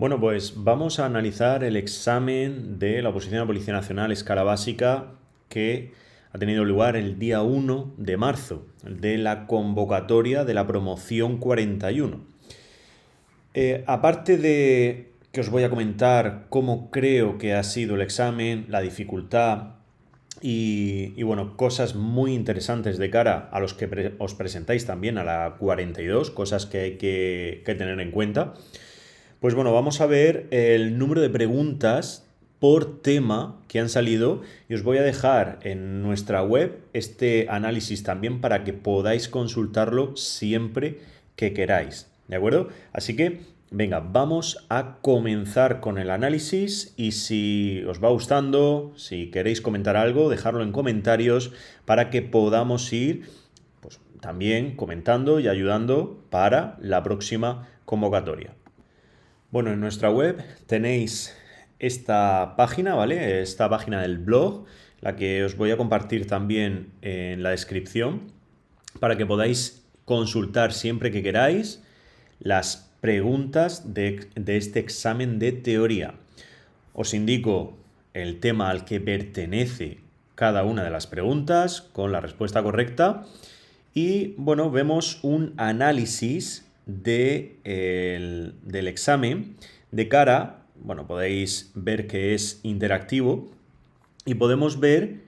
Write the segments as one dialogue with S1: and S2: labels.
S1: Bueno, pues vamos a analizar el examen de la oposición a Policía Nacional escala básica que ha tenido lugar el día 1 de marzo, el de la convocatoria de la promoción 41. Aparte de que os voy a comentar cómo creo que ha sido el examen, la dificultad y bueno, cosas muy interesantes de cara a los que os presentáis también a la 42, cosas que hay que tener en cuenta. Pues bueno, vamos a ver el número de preguntas por tema que han salido y os voy a dejar en nuestra web este análisis también para que podáis consultarlo siempre que queráis, ¿de acuerdo? Así que, venga, vamos a comenzar con el análisis y si os va gustando, si queréis comentar algo, dejadlo en comentarios para que podamos ir pues, también comentando y ayudando para la próxima convocatoria. Bueno, en nuestra web tenéis esta página, ¿vale? Esta página del blog, la que os voy a compartir también en la descripción, para que podáis consultar siempre que queráis las preguntas de este examen de teoría. Os indico el tema al que pertenece cada una de las preguntas con la respuesta correcta y bueno, vemos un análisis del examen de cara, bueno, podéis ver que es interactivo y podemos ver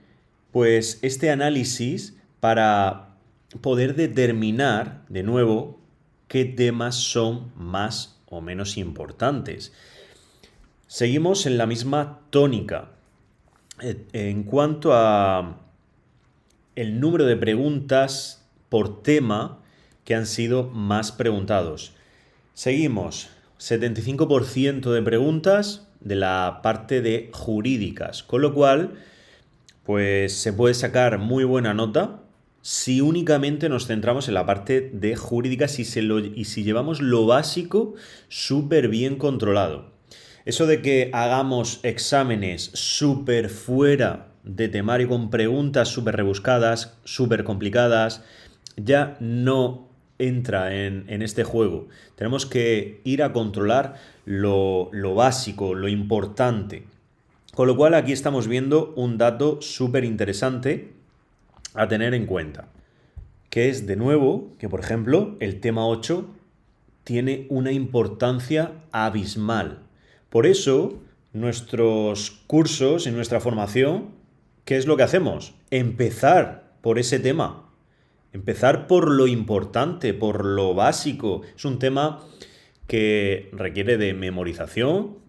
S1: pues este análisis para poder determinar de nuevo qué temas son más o menos importantes. Seguimos en la misma tónica. En cuanto a el número de preguntas por tema que han sido más preguntados. Seguimos, 75% de preguntas de la parte de jurídicas, con lo cual pues se puede sacar muy buena nota si únicamente nos centramos en la parte de jurídicas y si llevamos lo básico súper bien controlado. Eso de que hagamos exámenes súper fuera de temario con preguntas súper rebuscadas, súper complicadas, ya no entra en este juego. Tenemos que ir a controlar lo básico, lo importante. Con lo cual aquí estamos viendo un dato súper interesante a tener en cuenta, que es de nuevo que, por ejemplo, el tema 8 tiene una importancia abismal. Por eso, nuestros cursos y nuestra formación, ¿qué es lo que hacemos? Empezar por ese tema. Empezar por lo importante, por lo básico. Es un tema que requiere de memorización,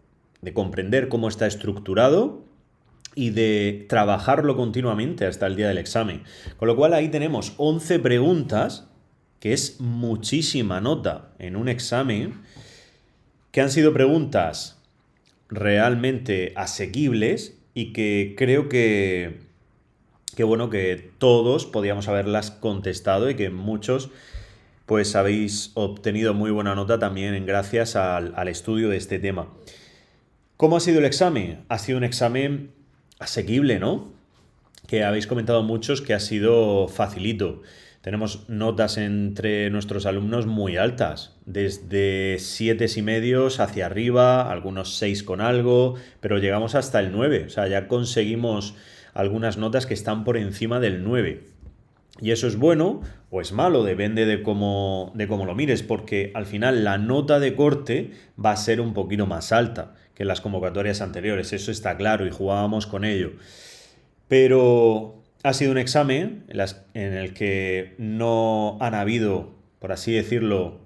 S1: de comprender cómo está estructurado y de trabajarlo continuamente hasta el día del examen. Con lo cual ahí tenemos 11 preguntas, que es muchísima nota en un examen, que han sido preguntas realmente asequibles y que creo que bueno, que todos podíamos haberlas contestado y que muchos pues habéis obtenido muy buena nota también gracias al estudio de este tema. ¿Cómo ha sido el examen? Ha sido un examen asequible, ¿no? Que habéis comentado muchos que ha sido facilito. Tenemos notas entre nuestros alumnos muy altas, desde 7,5 hacia arriba, algunos 6 con algo, pero llegamos hasta el 9. O sea, ya conseguimos algunas notas que están por encima del 9. Y eso es bueno o es malo, depende de cómo lo mires, porque al final la nota de corte va a ser un poquito más alta que en las convocatorias anteriores, eso está claro y jugábamos con ello. Pero ha sido un examen en el que no han habido, por así decirlo,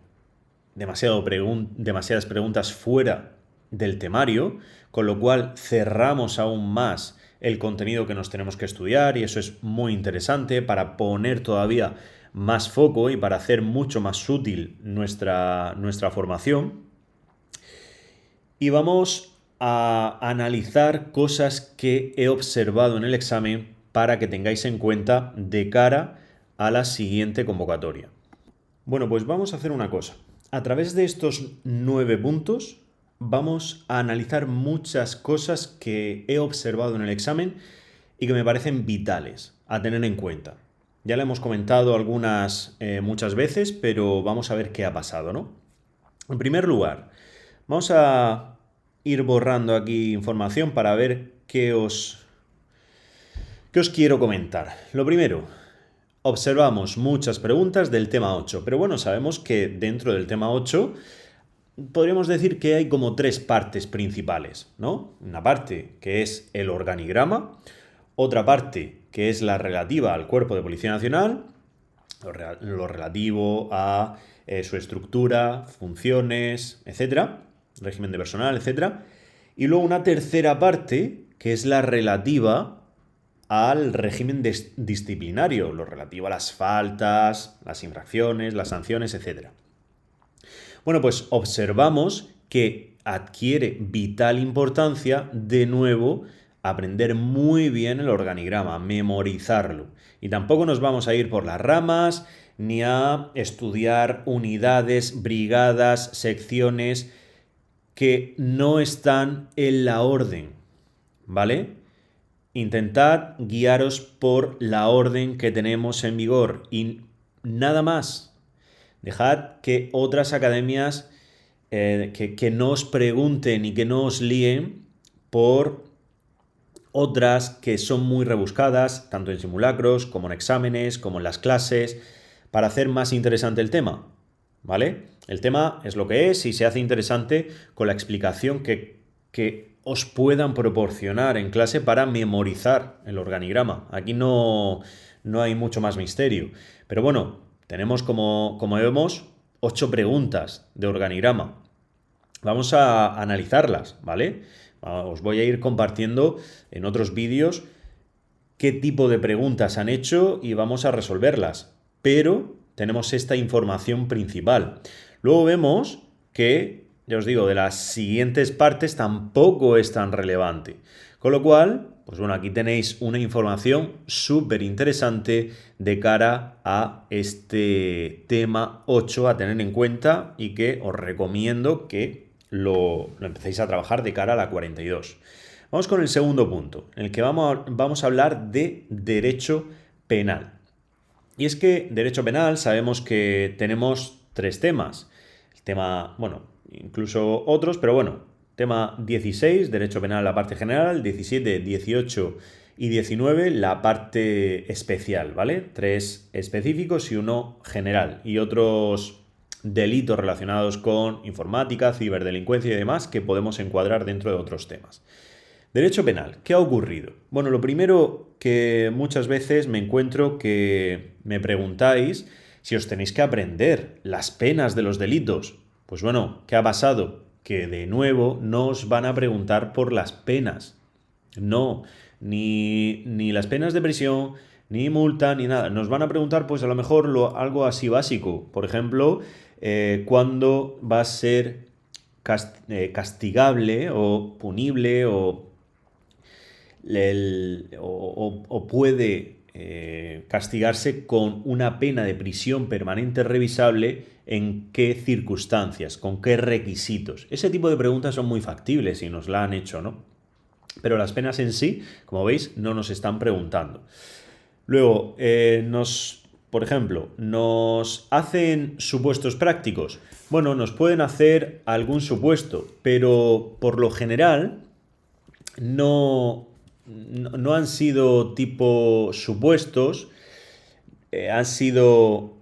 S1: demasiadas preguntas fuera del temario, con lo cual cerramos aún más el contenido que nos tenemos que estudiar y eso es muy interesante para poner todavía más foco y para hacer mucho más útil nuestra formación. Y vamos a analizar cosas que he observado en el examen para que tengáis en cuenta de cara a la siguiente convocatoria. Bueno, pues vamos a hacer una cosa. A través de estos 9 puntos vamos a analizar muchas cosas que he observado en el examen y que me parecen vitales a tener en cuenta. Ya le hemos comentado algunas muchas veces, pero vamos a ver qué ha pasado, ¿no? En primer lugar, Vamos a ir borrando aquí información para ver qué os quiero comentar. Lo primero, observamos muchas preguntas del tema 8, pero bueno, sabemos que dentro del tema 8 podríamos decir que hay como tres partes principales, ¿no? Una parte que es el organigrama, otra parte que es la relativa al Cuerpo de Policía Nacional, lo relativo a su estructura, funciones, etcétera, régimen de personal, etcétera, y luego una tercera parte que es la relativa al régimen disciplinario, lo relativo a las faltas, las infracciones, las sanciones, etcétera. Bueno, pues observamos que adquiere vital importancia, de nuevo, aprender muy bien el organigrama, memorizarlo. Y tampoco nos vamos a ir por las ramas, ni a estudiar unidades, brigadas, secciones que no están en la orden, ¿vale? Intentad guiaros por la orden que tenemos en vigor y nada más. Dejad que otras academias que no os pregunten y que no os líen por otras que son muy rebuscadas, tanto en simulacros como en exámenes, como en las clases, para hacer más interesante el tema, ¿vale? El tema es lo que es y se hace interesante con la explicación que os puedan proporcionar en clase para memorizar el organigrama. Aquí no hay mucho más misterio. Pero bueno, tenemos como vemos 8 preguntas de organigrama. Vamos a analizarlas, ¿vale? Os voy a ir compartiendo en otros vídeos qué tipo de preguntas han hecho y vamos a resolverlas. Pero tenemos esta información principal. Luego vemos que, ya os digo, de las siguientes partes tampoco es tan relevante. Con lo cual, pues bueno, aquí tenéis una información súper interesante de cara a este tema 8 a tener en cuenta y que os recomiendo que lo empecéis a trabajar de cara a la 42. Vamos con el segundo punto, en el que vamos a hablar de derecho penal. Y es que derecho penal sabemos que tenemos 3 temas. El tema, bueno, incluso otros, pero bueno, tema 16, derecho penal la parte general, 17, 18 y 19 la parte especial, ¿vale? 3 específicos y 1 general. Y otros delitos relacionados con informática, ciberdelincuencia y demás que podemos encuadrar dentro de otros temas. Derecho penal, ¿qué ha ocurrido? Bueno, lo primero que muchas veces me encuentro que me preguntáis si os tenéis que aprender las penas de los delitos. Pues bueno, ¿qué ha pasado? Que de nuevo no os van a preguntar por las penas. No, ni las penas de prisión, ni multa, ni nada. Nos van a preguntar, pues a lo mejor algo así básico. Por ejemplo, cuándo va a ser castigable o punible o puede castigarse con una pena de prisión permanente revisable, en qué circunstancias, con qué requisitos. Ese tipo de preguntas son muy factibles y nos la han hecho, ¿no? Pero las penas en sí, como veis, no nos están preguntando. Luego, por ejemplo, ¿nos hacen supuestos prácticos? Bueno, nos pueden hacer algún supuesto, pero por lo general no han sido tipo supuestos, han sido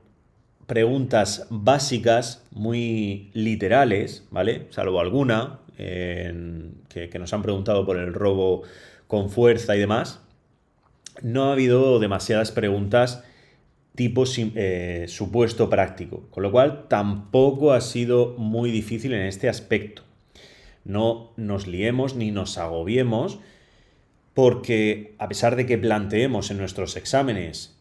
S1: preguntas básicas, muy literales, ¿vale? Salvo alguna que nos han preguntado por el robo con fuerza y demás. No ha habido demasiadas preguntas tipo supuesto práctico, con lo cual tampoco ha sido muy difícil en este aspecto. No nos liemos ni nos agobiemos, porque a pesar de que planteemos en nuestros exámenes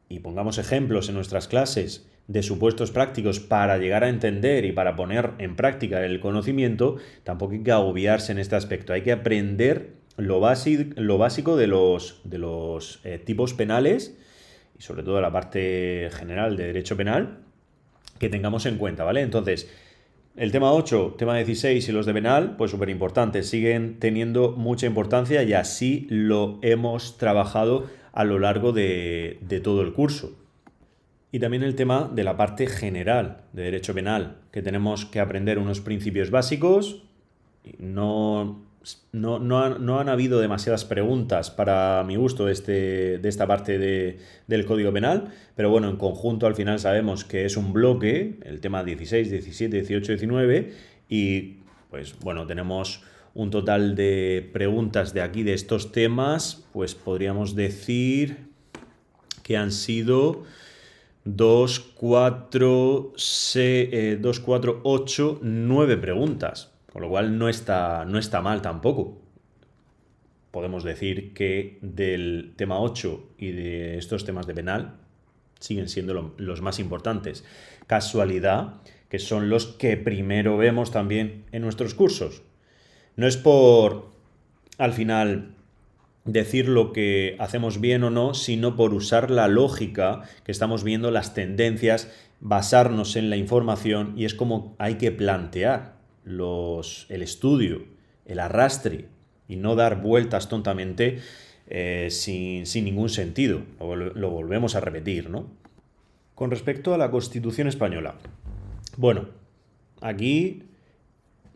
S1: y pongamos ejemplos en nuestras clases de supuestos prácticos para llegar a entender y para poner en práctica el conocimiento, tampoco hay que agobiarse en este aspecto. Hay que aprender lo básico de los tipos penales y sobre todo la parte general de derecho penal que tengamos en cuenta, ¿vale? Entonces, el tema 8, tema 16 y los de penal, pues súper importantes, siguen teniendo mucha importancia y así lo hemos trabajado a lo largo de todo el curso. Y también el tema de la parte general de derecho penal, que tenemos que aprender unos principios básicos. No han habido demasiadas preguntas para mi gusto de esta parte del Código Penal, pero bueno, en conjunto al final sabemos que es un bloque, el tema 16, 17, 18, 19, y pues bueno, tenemos un total de preguntas de aquí, de estos temas, pues podríamos decir que han sido 2, 4, 2, 4, 8, 9 preguntas. Con lo cual no está mal tampoco. Podemos decir que del tema 8 y de estos temas de penal siguen siendo los más importantes. Casualidad que son los que primero vemos también en nuestros cursos. No es por, al final, decir lo que hacemos bien o no, sino por usar la lógica que estamos viendo, las tendencias, basarnos en la información, y es como hay que plantear el estudio, el arrastre, y no dar vueltas tontamente sin ningún sentido. Lo volvemos a repetir, ¿no? Con respecto a la Constitución española, bueno, aquí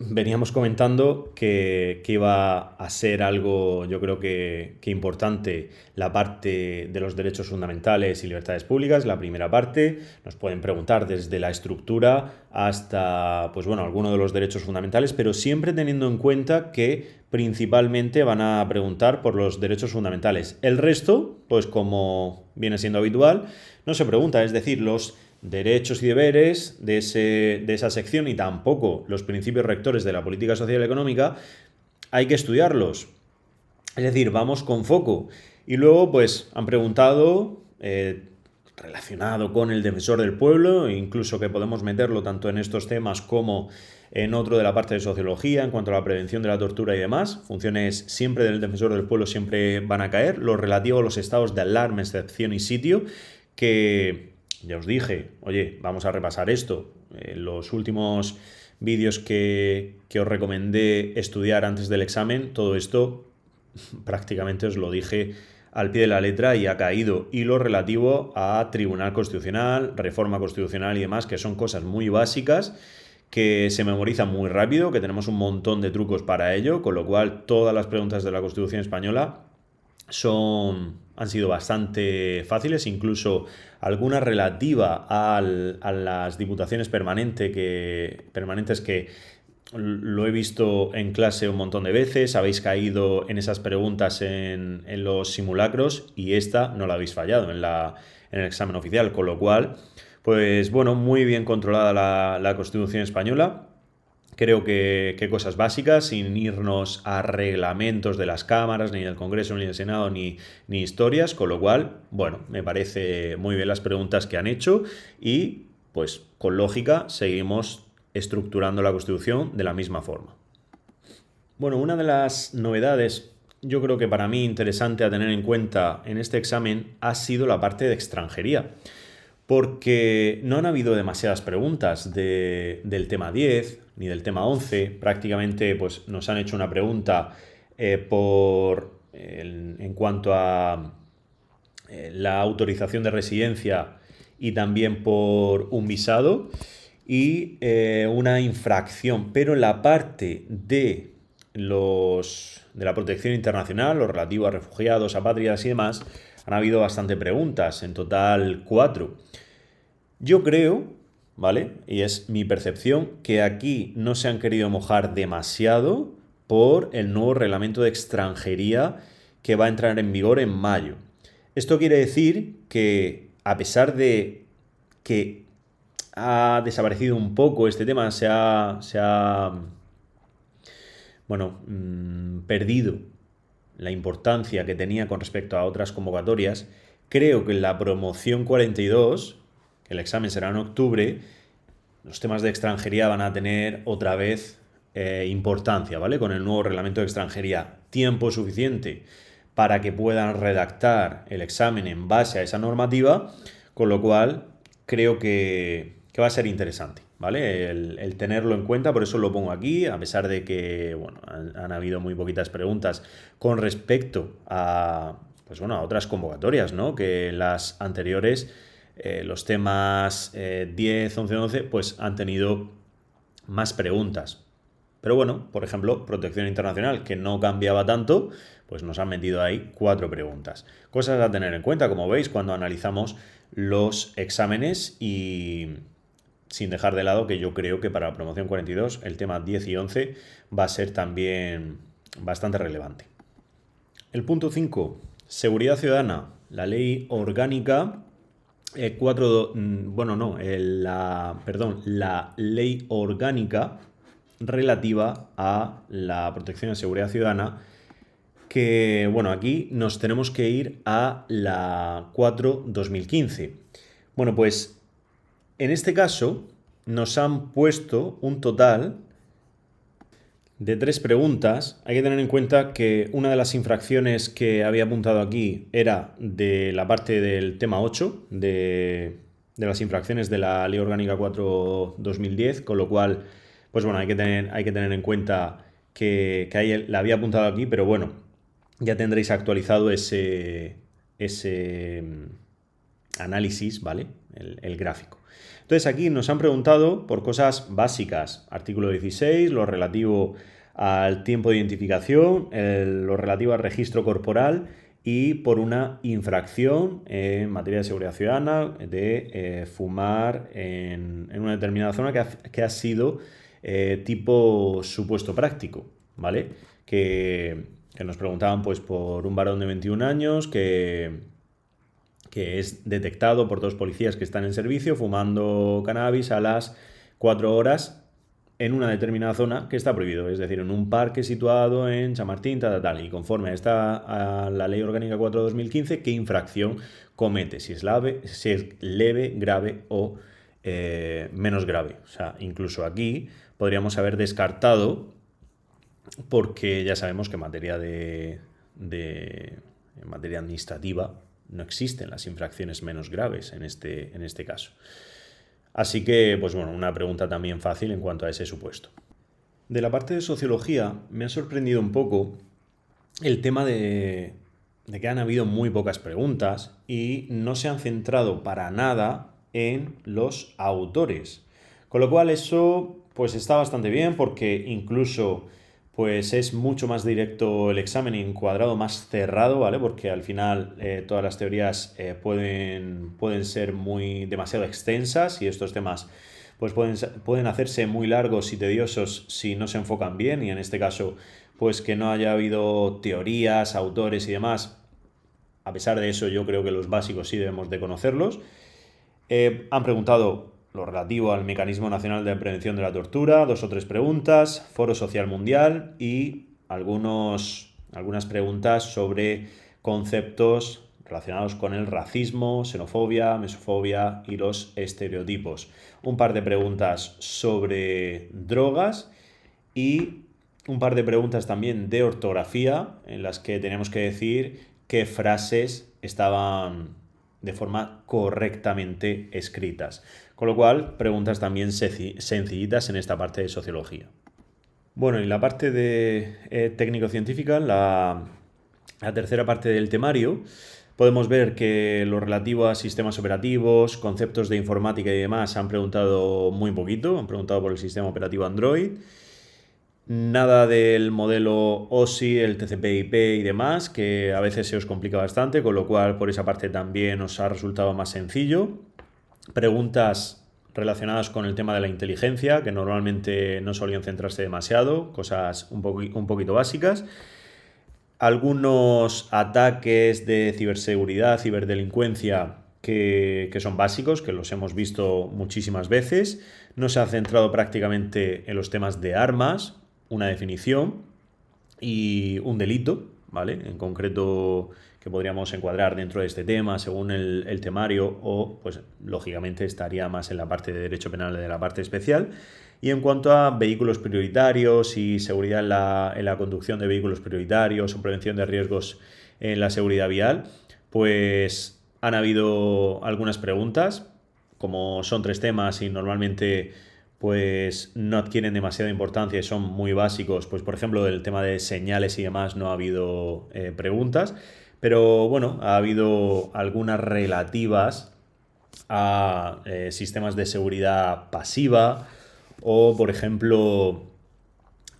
S1: veníamos comentando que iba a ser algo, yo creo que importante, la parte de los derechos fundamentales y libertades públicas, la primera parte. Nos pueden preguntar desde la estructura hasta, pues bueno, alguno de los derechos fundamentales, pero siempre teniendo en cuenta que principalmente van a preguntar por los derechos fundamentales. El resto, pues como viene siendo habitual, no se pregunta, es decir, los derechos y deberes de esa sección, y tampoco los principios rectores de la política social y económica, hay que estudiarlos. Es decir, vamos con foco. Y luego, pues, han preguntado relacionado con el defensor del pueblo, incluso que podemos meterlo tanto en estos temas como en otro de la parte de sociología, en cuanto a la prevención de la tortura y demás. Funciones siempre del defensor del pueblo siempre van a caer. Lo relativo a los estados de alarma, excepción y sitio, que ya os dije, oye, vamos a repasar esto. Los últimos vídeos que os recomendé estudiar antes del examen, todo esto prácticamente os lo dije al pie de la letra y ha caído. Y lo relativo a Tribunal Constitucional, reforma constitucional y demás, que son cosas muy básicas que se memorizan muy rápido, que tenemos un montón de trucos para ello, con lo cual todas las preguntas de la Constitución española han sido bastante fáciles, incluso alguna relativa a las diputaciones permanentes que lo he visto en clase un montón de veces, habéis caído en esas preguntas en los simulacros, y esta no la habéis fallado en el examen oficial, con lo cual, pues bueno, muy bien controlada la Constitución española. Creo que cosas básicas, sin irnos a reglamentos de las cámaras, ni del Congreso, ni del Senado, ni historias, con lo cual, bueno, me parece muy bien las preguntas que han hecho, y pues con lógica seguimos estructurando la Constitución de la misma forma. Bueno, una de las novedades, yo creo que para mí interesante a tener en cuenta en este examen, ha sido la parte de extranjería, porque no han habido demasiadas preguntas del tema 10 ni del tema 11. Prácticamente pues, nos han hecho una pregunta en cuanto a la autorización de residencia, y también por un visado y una infracción. Pero en la parte de la protección internacional, lo relativo a refugiados, apátridas y demás, han habido bastante preguntas, en total 4. Yo creo, ¿vale? Y es mi percepción, que aquí no se han querido mojar demasiado por el nuevo reglamento de extranjería que va a entrar en vigor en mayo. Esto quiere decir que, a pesar de que ha desaparecido un poco este tema, se ha bueno, perdido la importancia que tenía con respecto a otras convocatorias, creo que en la promoción 42, que el examen será en octubre, los temas de extranjería van a tener otra vez importancia, ¿vale? Con el nuevo reglamento de extranjería, tiempo suficiente para que puedan redactar el examen en base a esa normativa, con lo cual creo que va a ser interesante, ¿vale? El tenerlo en cuenta, por eso lo pongo aquí, a pesar de que, bueno, han habido muy poquitas preguntas con respecto a, pues bueno, a otras convocatorias, ¿no? Que las anteriores los temas 10, 11, 12, pues han tenido más preguntas. Pero bueno, por ejemplo, protección internacional, que no cambiaba tanto, pues nos han metido ahí 4 preguntas. Cosas a tener en cuenta, como veis, cuando analizamos los exámenes y sin dejar de lado que yo creo que para la promoción 42 el tema 10 y 11 va a ser también bastante relevante. El punto 5, seguridad ciudadana, la ley orgánica la ley orgánica relativa a la protección y seguridad ciudadana, que, bueno, aquí nos tenemos que ir a la 4/2015. Bueno, pues en este caso nos han puesto un total de 3 preguntas. Hay que tener en cuenta que una de las infracciones que había apuntado aquí era de la parte del tema 8 de las infracciones de la Ley Orgánica 4/2010, con lo cual, pues bueno, hay que tener en cuenta que ahí la había apuntado aquí, pero bueno, ya tendréis actualizado ese análisis, ¿vale? El gráfico. Entonces aquí nos han preguntado por cosas básicas. Artículo 16, lo relativo al tiempo de identificación, lo relativo al registro corporal y por una infracción en materia de seguridad ciudadana de fumar en una determinada zona que ha sido tipo supuesto práctico, ¿vale? Que nos preguntaban pues por un varón de 21 años que es detectado por 2 policías que están en servicio fumando cannabis a las 4 horas en una determinada zona que está prohibido, es decir, en un parque situado en Chamartín, tal. Y conforme a la Ley Orgánica 4/2015, ¿qué infracción comete? Si es leve, grave o menos grave. O sea, incluso aquí podríamos haber descartado, porque ya sabemos que en materia en materia administrativa no existen las infracciones menos graves en este caso. Así que, pues bueno, una pregunta también fácil en cuanto a ese supuesto. De la parte de sociología me ha sorprendido un poco el tema de que han habido muy pocas preguntas y no se han centrado para nada en los autores. Con lo cual eso pues está bastante bien, porque incluso pues es mucho más directo el examen y encuadrado, más cerrado, ¿vale? Porque al final todas las teorías pueden ser demasiado extensas, y estos temas pues pueden hacerse muy largos y tediosos si no se enfocan bien, y en este caso pues que no haya habido teorías, autores y demás. A pesar de eso, yo creo que los básicos sí debemos de conocerlos. Han preguntado lo relativo al Mecanismo Nacional de Prevención de la Tortura, 2 o 3 preguntas, Foro Social Mundial y algunas preguntas sobre conceptos relacionados con el racismo, xenofobia, mesofobia y los estereotipos. Un par de preguntas sobre drogas y un par de preguntas también de ortografía, en las que tenemos que decir qué frases estaban de forma correctamente escritas. Con lo cual, preguntas también sencillitas en esta parte de sociología. Bueno, y la parte de técnico-científica, la tercera parte del temario, podemos ver que lo relativo a sistemas operativos, conceptos de informática y demás han preguntado muy poquito, han preguntado por el sistema operativo Android. Nada del modelo OSI, el TCP/IP y demás, que a veces se os complica bastante, con lo cual por esa parte también os ha resultado más sencillo. Preguntas relacionadas con el tema de la inteligencia, que normalmente no solían centrarse demasiado, cosas un poquito básicas. Algunos ataques de ciberseguridad, ciberdelincuencia, que son básicos, que los hemos visto muchísimas veces. No se ha centrado prácticamente en los temas de armas, una definición y un delito, ¿vale? En concreto, que podríamos encuadrar dentro de este tema según el temario, o pues lógicamente estaría más en la parte de derecho penal de la parte especial. Y en cuanto a vehículos prioritarios y seguridad en la conducción de vehículos prioritarios o prevención de riesgos en la seguridad vial, pues han habido algunas preguntas. Como son 3 temas y normalmente pues no adquieren demasiada importancia y son muy básicos, pues por ejemplo del tema de señales y demás no ha habido preguntas, pero bueno, ha habido algunas relativas a sistemas de seguridad pasiva o, por ejemplo,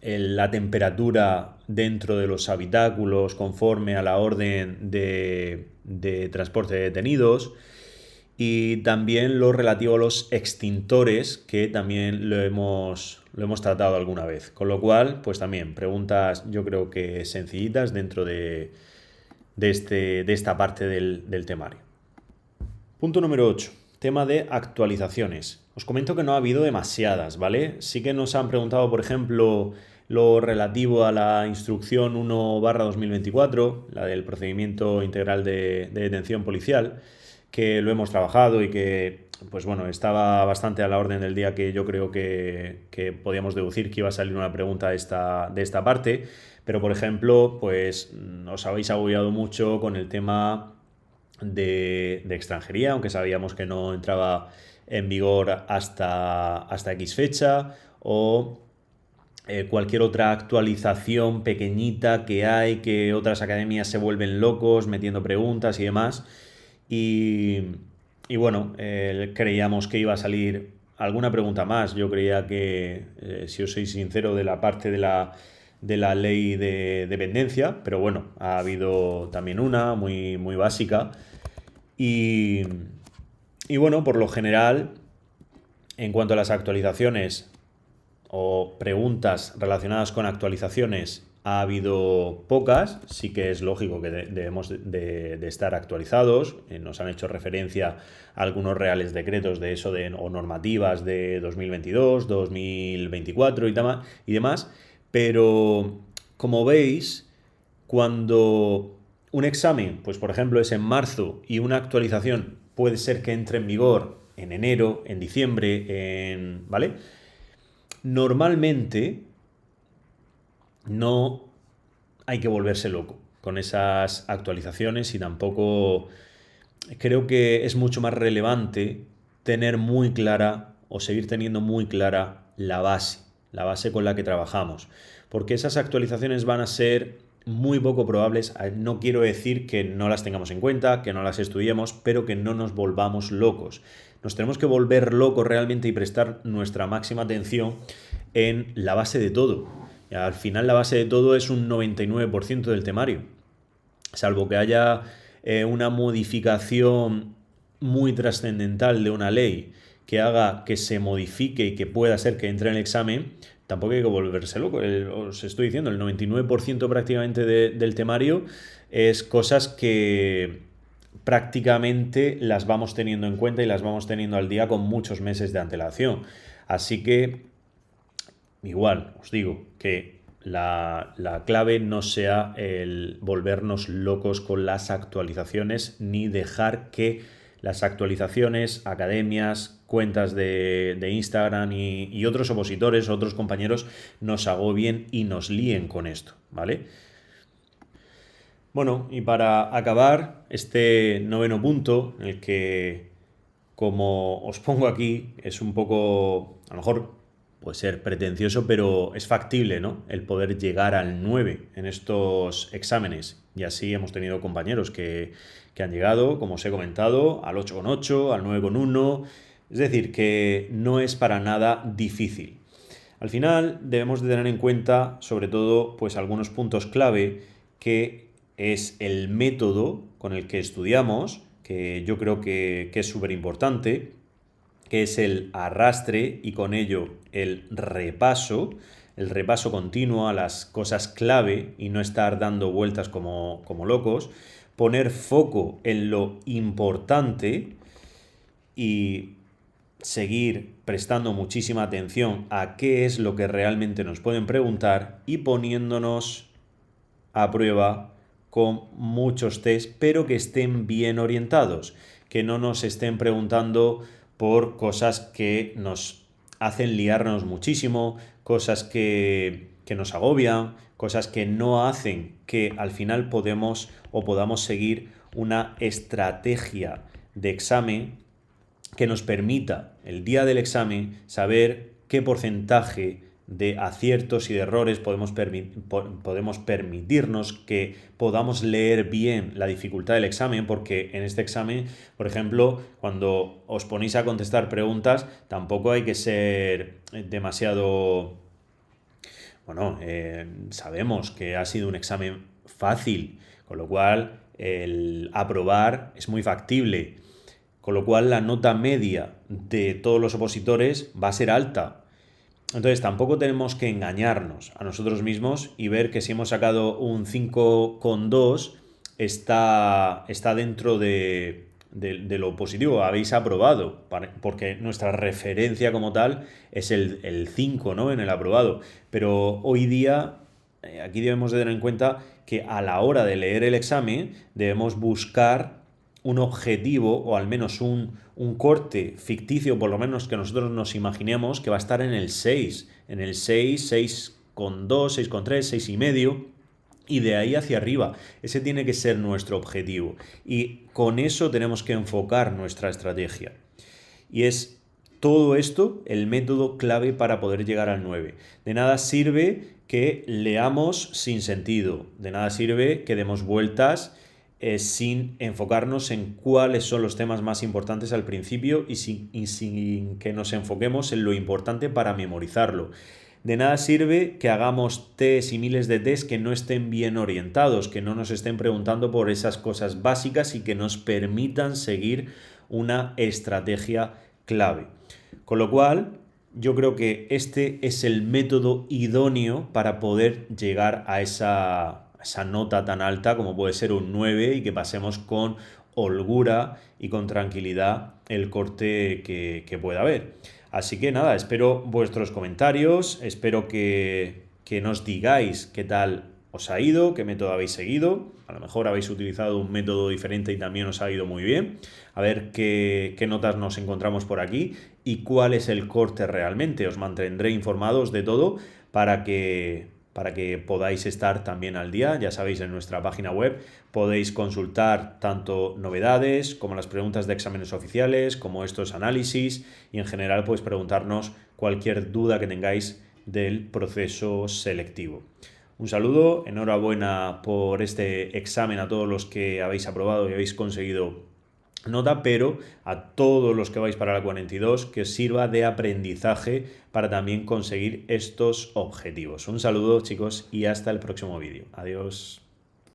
S1: la temperatura dentro de los habitáculos conforme a la orden de transporte de detenidos, y también lo relativo a los extintores, que también lo hemos tratado alguna vez. Con lo cual, pues también preguntas yo creo que sencillitas dentro de esta parte del temario. Punto número 8. Tema de actualizaciones. Os comento que no ha habido demasiadas, ¿vale? Sí que nos han preguntado, por ejemplo, lo relativo a la instrucción 1/2024, la del procedimiento integral de detención policial, que lo hemos trabajado y que, pues bueno, estaba bastante a la orden del día, que yo creo que podíamos deducir que iba a salir una pregunta de esta parte. Pero, por ejemplo, pues os habéis agobiado mucho con el tema de extranjería, aunque sabíamos que no entraba en vigor hasta X fecha, o cualquier otra actualización pequeñita que hay, que otras academias se vuelven locos metiendo preguntas y demás. Y, y bueno, creíamos que iba a salir alguna pregunta más. Yo creía que, si os soy sincero, de la parte de la ley de dependencia, pero bueno, ha habido también una muy básica. Y, y bueno, por lo general, en cuanto a las actualizaciones o preguntas relacionadas con actualizaciones, ha habido pocas. Sí que es lógico que debemos de estar actualizados. Nos han hecho referencia a algunos reales decretos de eso o normativas de 2022, 2024 y demás. Pero como veis, cuando un examen, pues por ejemplo, es en marzo y una actualización puede ser que entre en vigor en enero, en diciembre, ¿vale? Normalmente no hay que volverse loco con esas actualizaciones, y tampoco creo que es mucho más relevante tener muy clara o seguir teniendo muy clara la base con la que trabajamos, porque esas actualizaciones van a ser muy poco probables. No quiero decir que no las tengamos en cuenta, que no las estudiemos, pero que no nos volvamos locos. Nos tenemos que volver locos realmente y prestar nuestra máxima atención en la base de todo. Y al final la base de todo es un 99% del temario. Salvo que haya una modificación muy trascendental de una ley que haga que se modifique y que pueda ser que entre en el examen, tampoco hay que volverse loco. Os estoy diciendo, el 99% prácticamente del temario es cosas que prácticamente las vamos teniendo en cuenta y las vamos teniendo al día con muchos meses de antelación. Así que, igual, os digo que la clave no sea el volvernos locos con las actualizaciones, ni dejar que las actualizaciones, academias, cuentas de Instagram y otros opositores, otros compañeros, nos agobien y nos líen con esto, ¿vale? Bueno, y para acabar este noveno punto, en el que, como os pongo aquí, es un poco, a lo mejor puede ser pretencioso, pero es factible, ¿no? El poder llegar al 9 en estos exámenes. Y así hemos tenido compañeros que han llegado, como os he comentado, al 8,8, al 9,1. Es decir, que no es para nada difícil. Al final debemos de tener en cuenta, sobre todo, pues algunos puntos clave, que es el método con el que estudiamos, que yo creo que es súper importante, que es el arrastre y con ello el repaso continuo a las cosas clave y no estar dando vueltas como locos, poner foco en lo importante y seguir prestando muchísima atención a qué es lo que realmente nos pueden preguntar y poniéndonos a prueba con muchos test, pero que estén bien orientados, que no nos estén preguntando por cosas que nos hacen liarnos muchísimo, cosas que nos agobian, cosas que no hacen que al final podamos seguir una estrategia de examen que nos permita el día del examen saber qué porcentaje de aciertos y de errores, podemos permitirnos que podamos leer bien la dificultad del examen, porque en este examen, por ejemplo, cuando os ponéis a contestar preguntas, tampoco hay que ser demasiado... Bueno, sabemos que ha sido un examen fácil, con lo cual el aprobar es muy factible, con lo cual la nota media de todos los opositores va a ser alta. Entonces tampoco tenemos que engañarnos a nosotros mismos y ver que si hemos sacado un 5,2 está dentro de lo positivo, habéis aprobado, porque nuestra referencia como tal es el 5, ¿no? En el aprobado. Pero hoy día, aquí debemos de tener en cuenta que a la hora de leer el examen debemos buscar un objetivo o al menos un corte ficticio, por lo menos que nosotros nos imaginemos que va a estar en el 6, en el 6, 6,2, 6,3, 6,5 y de ahí hacia arriba. Ese tiene que ser nuestro objetivo y con eso tenemos que enfocar nuestra estrategia. Y es todo esto el método clave para poder llegar al 9. De nada sirve que leamos sin sentido, de nada sirve que demos vueltas sin enfocarnos en cuáles son los temas más importantes al principio y sin que nos enfoquemos en lo importante para memorizarlo. De nada sirve que hagamos test y miles de test que no estén bien orientados, que no nos estén preguntando por esas cosas básicas y que nos permitan seguir una estrategia clave. Con lo cual, yo creo que este es el método idóneo para poder llegar a esa nota tan alta como puede ser un 9 y que pasemos con holgura y con tranquilidad el corte que pueda haber. Así que nada, espero vuestros comentarios, espero que nos digáis qué tal os ha ido, qué método habéis seguido. A lo mejor habéis utilizado un método diferente y también os ha ido muy bien. A ver qué notas nos encontramos por aquí y cuál es el corte realmente. Os mantendré informados de todo para que podáis estar también al día. Ya sabéis, en nuestra página web podéis consultar tanto novedades como las preguntas de exámenes oficiales, como estos análisis y en general podéis preguntarnos cualquier duda que tengáis del proceso selectivo. Un saludo, enhorabuena por este examen a todos los que habéis aprobado y habéis conseguido nota, pero a todos los que vais para la 42 que os sirva de aprendizaje para también conseguir estos objetivos. Un saludo, chicos, y hasta el próximo vídeo. Adiós.